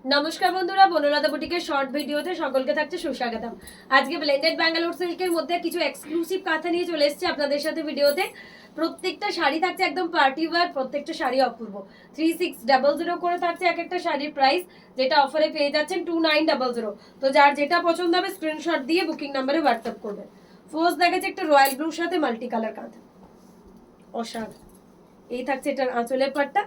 নমস্কার বন্ধুরা, বনলতা বুটিকের শর্ট ভিডিওতে সকলকে থাকছে সুস্বাগতম। আজকে ব্লেন্ডেড ব্যাঙ্গালোর সিল্কের মধ্যে কিছু এক্সক্লুসিভ কাঁথা নিয়ে চলে এসেছি আপনাদের সাথে ভিডিওতে। প্রত্যেকটা শাড়ি থাকছে একদম পার্টি ওয়্যার, প্রত্যেকটা শাড়ি অপূর্ব। 3600 করে থাকছে এক একটা শাড়ির প্রাইস, যেটা অফারে পেয়ে যাচ্ছেন 2900। তো যার যেটা পছন্দ হবে স্ক্রিনশট দিয়ে বুকিং নাম্বারে হোয়াটসঅ্যাপ করবেন। ফার্স্ট দেখাচ্ছে একটা রয়্যাল ব্লুর সাথে মাল্টি কালার কাঁথা, অসাধারণ। এই থাকছে এটার আঁচলের পাটটা,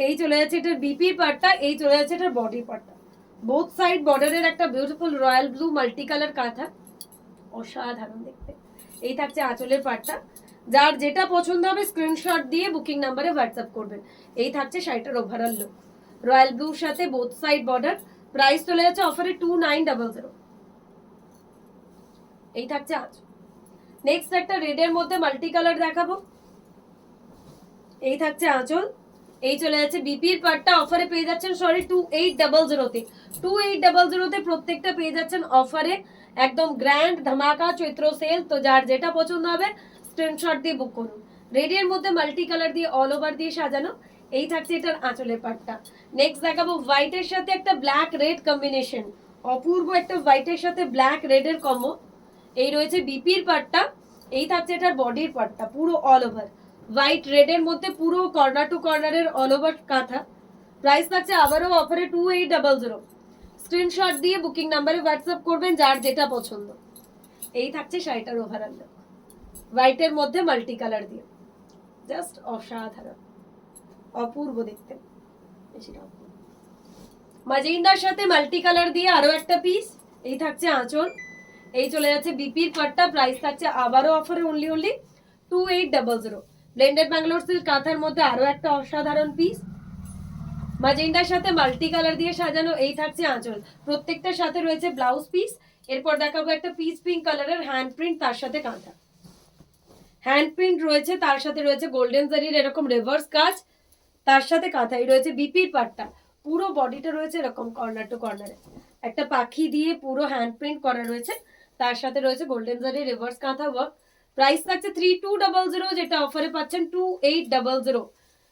এই চলে যাচ্ছে এটার বিপির পার্টটা, এই চলে যাচ্ছে এটার বডির পার্টটা। বোথ সাইড বর্ডারের একটা beautiful royal blue multi colour কাঁথা, অসাধারণ দেখতে। এই থাকছে আঁচলের পার্টটা, যার যেটা পছন্দ হবে স্ক্রিনশট দিয়ে বুকিং নাম্বারে হোয়াটসঅ্যাপ করবেন। এই থাকছে শাড়িটার ওভারঅল লুক, রয়্যাল ব্লুর সাথে বোথ সাইড বর্ডার। প্রাইস চলে যাচ্ছে অফারে 2900। এই থাকছে আঁচল। নেক্সট একটা রেডের মধ্যে মাল্টি কালার দেখাবো। এই থাকছে আঁচল, এই চলে যাচ্ছে বিপির পার্টটা, অফারে পেয়ে যাচ্ছেন 2800 তে। 2800 তে প্রত্যেকটা পেয়ে যাচ্ছেন অফারে, একদম গ্র্যান্ড ধামাকা চৈত্র সেল। তো যার যেটা পছন্দ হবে স্ক্রিনশট দিয়ে বুক করুন। রেডের মধ্যে মাল্টি কালার দিয়ে অল ওভার দিয়ে সাজানো। এই থাকছে এটার আঁচলের পার্টটা। নেক্সট দেখাবো হোয়াইটের সাথে একটা ব্ল্যাক রেড কম্বিনেশন, অপূর্ব একটা হোয়াইটের সাথে ব্ল্যাক রেডের কম্বো। এই রয়েছে বিপির পার্টটা, এই থাকছে এটার বডির পার্টটা, পুরো অল ওভার হোয়াইট রেডের মধ্যে পুরো কর্নার টু কর্নারের অল ওভার কাঁথা। প্রাইস থাকছে আবারও অফারে 2800। স্ক্রিনশট দিয়ে বুকিং নাম্বারে হোয়াটসঅ্যাপ করবেন যার যেটা পছন্দ। এই থাকছে শাড়িটার ওভারঅল লুক, হোয়াইটের মধ্যে মাল্টি কালার দিয়ে, জাস্ট অসাধারণ, অপূর্ব দেখতে। মাজেন্ডার সাথে মাল্টি কালার দিয়ে আরো একটা পিস। এই থাকছে আঁচল, এই চলে যাচ্ছে বিপির পাট্টা। প্রাইস থাকছে আবারও অফারে অনলি 2800। ব্লেন্ডেড ব্যাঙ্গালোর সিল্ক কাঁথার মধ্যে আরো একটা অসাধারণ পিস, মাজেন্ডার সাথে মাল্টি কালার দিয়ে সাজানো। এই থাকছে আঁচল, প্রত্যেকটার সাথে রয়েছে ব্লাউজ পিস। এরপর দেখাবো একটা পিস পিঙ্ক কালারের হ্যান্ড প্রিন্ট, তার সাথে কাঁথা হ্যান্ড প্রিন্ট রয়েছে, তার সাথে রয়েছে গোল্ডেন জারির এরকম রিভার্স কাজ, তার সাথে কাঁথাই রয়েছে বিপির পাট্টা। পুরো বডিটা রয়েছে এরকম কর্নার টু কর্নারে একটা পাখি দিয়ে পুরো হ্যান্ড প্রিন্ট করা রয়েছে, তার সাথে রয়েছে গোল্ডেন জারির রিভার্স কাঁথা ওয়ার্ক। প্রাইস থাকছে 3200, যেটা অফারে পাচ্ছেন 2800।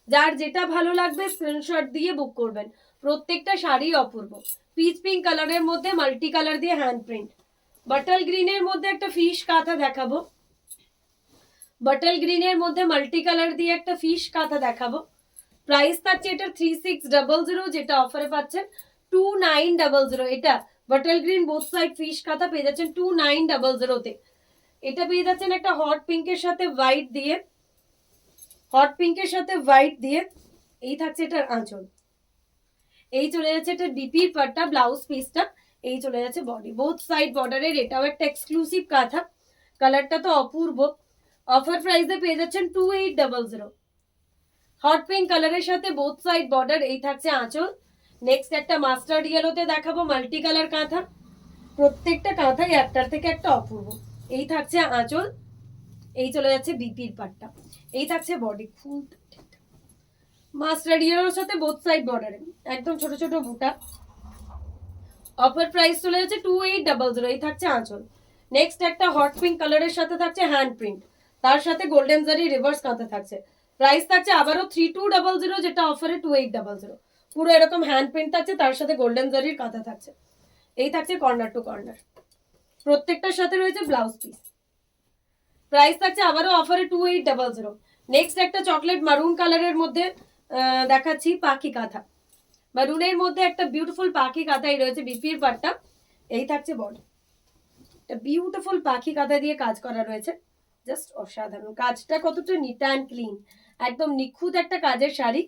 যার যেটা ভালো লাগবে স্ক্রিনশট দিয়ে বুক করবেন। প্রত্যেকটা শাড়ি অপূর্ব। পিচ পিঙ্ক কালারের মধ্যে মাল্টি কালার দিয়ে হ্যান্ড প্রিন্ট। বাটল গ্রিনের মধ্যে একটা ফিশ কাঁথা দেখাবো, বাটল গ্রিনের মধ্যে মাল্টি কালার দিয়ে একটা ফিশ কাঁথা দেখাবো। প্রাইস থাকছে এটা 3600, যেটা অফারে পাচ্ছেন 2900। এটা bottle green both side fish কাঁথা পেয়ে যাচ্ছেন 2900 তে। এটা পেয়ে যাচ্ছেন একটা হট পিঙ্কের সাথে হোয়াইট দিয়ে, হট পিঙ্কের সাথে হোয়াইট দিয়ে। এই থাকছে এটার আঁচল, এই চলে যাচ্ছে এটা ডিপির পাটটা, ব্লাউজ পিসটা। এই চলে যাচ্ছে বডি, বোথ সাইড বর্ডারের। এটাও একটা এক্সক্লুসিভ কাঁথা, কালারটা তো অপূর্ব। অফার প্রাইসে পেয়ে যাচ্ছেন 2800। হট পিঙ্ক কালারের সাথে বোথ সাইড বর্ডার। এই থাকছে আঁচল। নেক্সট একটা মাস্টার্ড ইয়েলোতে দেখাবো মাল্টি কালার কাঁথা, প্রত্যেকটা কাঁথাই একটার থেকে একটা অপূর্ব। এই থাকছে আঁচল, এই চলে যাচ্ছে বিপির পাটটা। এই থাকছে বডি, ফুল মাস্টার্ড ইয়েলোর সাথে বোথ সাইড বর্ডারে একদম ছোট ছোট বুটা। অফার প্রাইস চলে যাচ্ছে 2800। এই থাকছে আঁচল। নেক্সট একটা হট পিঙ্ক কালারের সাথে থাকছে হ্যান্ড প্রিন্ট, তার সাথে গোল্ডেন জারি রিভার্স কাঁথা থাকছে। প্রাইস থাকছে আবারও 3200, যেটা অফারে 2800। পুরো এরকম হ্যান্ড প্রিন্ট থাকছে, তার সাথে গোল্ডেন জারির কাঁথা থাকছে। এই থাকছে কর্নার টু কর্নার, প্রত্যেকটার সাথে রয়েছে ব্লাউজ পিস। প্রাইস থাকছে আবারও অফারে 2800। নেক্সট একটা চকলেট মারুন কালারের মধ্যে দেখাচ্ছি পাখি কাঁথা, মারুনের মধ্যে একটা বিউটিফুল পাখি কাঁথাই রয়েছে বিপির পাটটা। এই থাকছে বডি, বিউটিফুল পাখি কাঁথা দিয়ে কাজ করা রয়েছে, জাস্ট অসাধারণ। কাজটা কতটা নিট অ্যান্ড ক্লিন, একদম নিখুঁত একটা কাজের শাড়ি।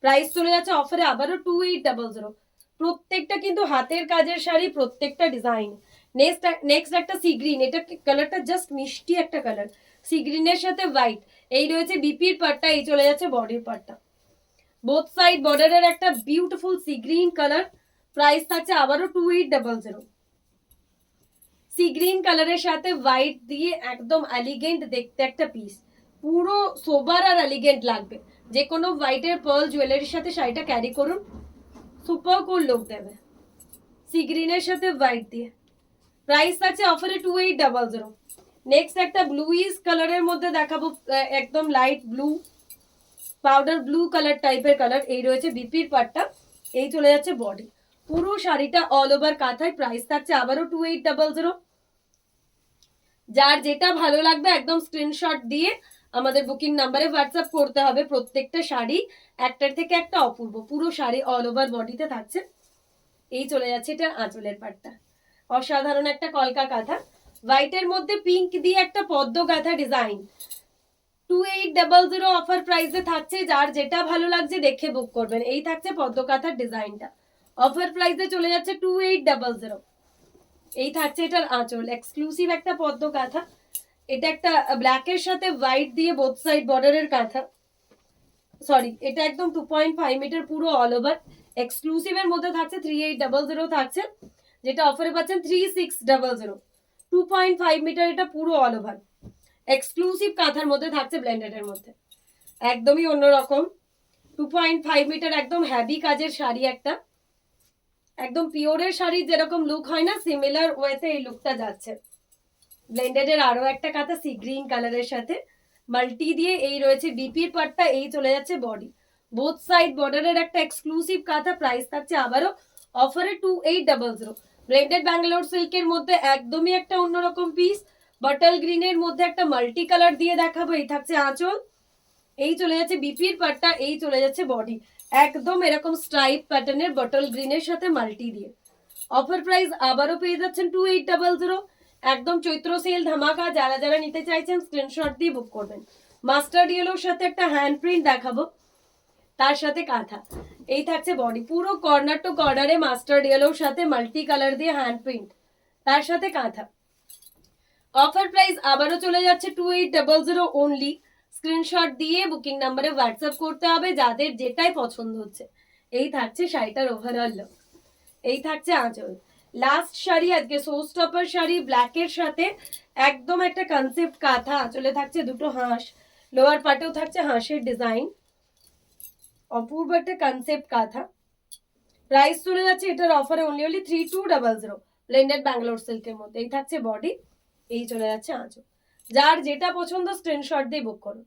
প্রাইস চলে যাচ্ছে অফারে আবারও 2800। প্রত্যেকটা কিন্তু হাতের কাজের শাড়ি, প্রত্যেকটা ডিজাইন। নেক্সট একটা সি গ্রিন, এটা কালারটা জাস্ট মিষ্টি একটা কালার, সি গ্রিনের সাথে হোয়াইট। এই রয়েছে বিপির পাটটা, এই চলে যাচ্ছে বডির পাটটা। বোথ সাইড বর্ডারের একটা beautiful sea green colour. Price থাকছে আবারও 2800। সি গ্রিন কালারের সাথে হোয়াইট দিয়ে একদম এলিগেন্ট দেখতে একটা পিস, পুরো সোবার আর এলিগেন্ট লাগবে। যে কোনো হোয়াইটের পার্ল জুয়েলারির সাথে শাড়িটা ক্যারি করুন, সুপার কুল লুক দেবে। সি গ্রিনের সাথে হোয়াইট দিয়ে। প্রাইস থাকছে অফারে 2800। নেক্সট একটা ব্লুইশ কালারের মধ্যে দেখাবো, একদম light blue, powder blue colour টাইপের কালার। এই রয়েছে বিপির পাটটা, এই চলে যাচ্ছে বডি। পুরো শাড়িটা অল ওভার কাঁথায়, প্রাইস থাকছে আবারও 2800। যার যেটা ভালো লাগবে একদম স্ক্রিনশট দিয়ে আমাদের বুকিং নাম্বারে হোয়াটসঅ্যাপ করতে হবে। প্রত্যেকটা শাড়ি একটার থেকে একটা অপূর্ব, পুরো শাড়ি অল ওভার বডিতে থাকছে। এই চলে যাচ্ছে এটা আঁচলের পাটটা, অসাধারণ একটা কলকা কাঁথা, হোয়াইটের মধ্যে পিঙ্ক দিয়ে একটা পদ্ম গাঁথা ডিজাইন। 2800 অফার প্রাইসে থাকছে, যার যেটা ভালো লাগছে দেখে বুক করবেন। এই থাকছে পদ্ম কাঁথার ডিজাইনটা, অফার প্রাইসে চলে যাচ্ছে 2800। এই থাকছে এটার আঁচল, এক্সক্লুসিভ একটা পদ্ম কাঁথা। এটা একটা ব্ল্যাকের সাথে হোয়াইট দিয়ে বোথ সাইড বর্ডারের কাঁথা, সরি এটা একদম 2.5 মিটার পুরো অল ওভার। এক্সক্লুসিভ এর মধ্যে থাকছে 3800 থাকছে, যেটা অফারে পাচ্ছেন 3600। 2.5 মিটার এটা পুরো অল ওভার, এক্সক্লুসিভ কাঁথার মধ্যে থাকছে, ব্লেন্ডেড এর মধ্যে, একদমই অন্যরকম। 2.5 মিটার একদম হ্যাভি কাজের শাড়ি, একটা একদম পিওরের শাড়ি যেরকম লুক হয় না, সিমিলার ওয়েতে এই লুকটা যাচ্ছে। ব্লেন্ডেড এর আরো একটা কাঁথা সি গ্রিন কালারের সাথে মাল্টি দিয়ে, এই রয়েছে বিপির পাটটা, এই চলে যাচ্ছে বডি, বোথ সাইড বর্ডারের একটা এক্সক্লুসিভ কাঁথা, প্রাইস থাকছে আবারও অফারে 2800। ব্লেন্ডেড ব্যাঙ্গালোর সিল্কের মধ্যে একদমই একটা অন্যরকম পিস, বটল গ্রিনের মধ্যে একটা মাল্টি কালার দিয়ে দেখাবো। এই থাকছে আঁচল, এই চলে যাচ্ছে বিপির পাটটা, এই চলে যাচ্ছে বডি, একদম এরকম স্ট্রাইপ প্যাটার্নের বটল গ্রিনের সাথে মাল্টি দিয়ে। অফার প্রাইস আবারও পেয়ে যাচ্ছেন 2800। একদম চৈত্র সেল ধামাকা, যারা যারা নিতে চাইছেন স্ক্রিনশট দিয়ে বুক করবেন। মাস্টার্ড ইয়েলোর সাথে একটা হ্যান্ড প্রিন্ট দেখাবো, তার সাথে কাঁথা। এই থাকছে বডি, পুরো কর্নার টু কর্নারে মাস্টার্ড ইয়েলোর সাথে মাল্টি কালার দিয়ে হ্যান্ড প্রিন্ট, তার সাথে কাঁথা। অফার প্রাইস আবারও চলে যাচ্ছে 2800 অনলি। স্ক্রিনশট দিয়ে বুকিং নাম্বারে হোয়াটসঅ্যাপ করতে হবে যাদের যেটাই পছন্দ হচ্ছে। এই থাকছে শাড়িটার ওভারঅল লুক, এই থাকছে আঁচল। লাস্ট শাড়ি আজকে শো স্টপার শাড়ি, ব্ল্যাকের সাথে একদম একটা কনসেপ্ট কাঁথা, আঁচলে থাকছে দুটো হাঁস, লোয়ার পার্টেও থাকছে হাঁসের ডিজাইন, অপূর্ব একটা কনসেপ্ট কাঁথা। প্রাইস চলে যাচ্ছে এটার অফারে অনলি 3200, ব্লেন্ডেড ব্যাঙ্গালোর সিল্কের মধ্যে। এই থাকছে বডি, এই চলে যাচ্ছে আঁচল। যার যেটা পছন্দ স্ক্রিনশট দিয়ে বুক করুন।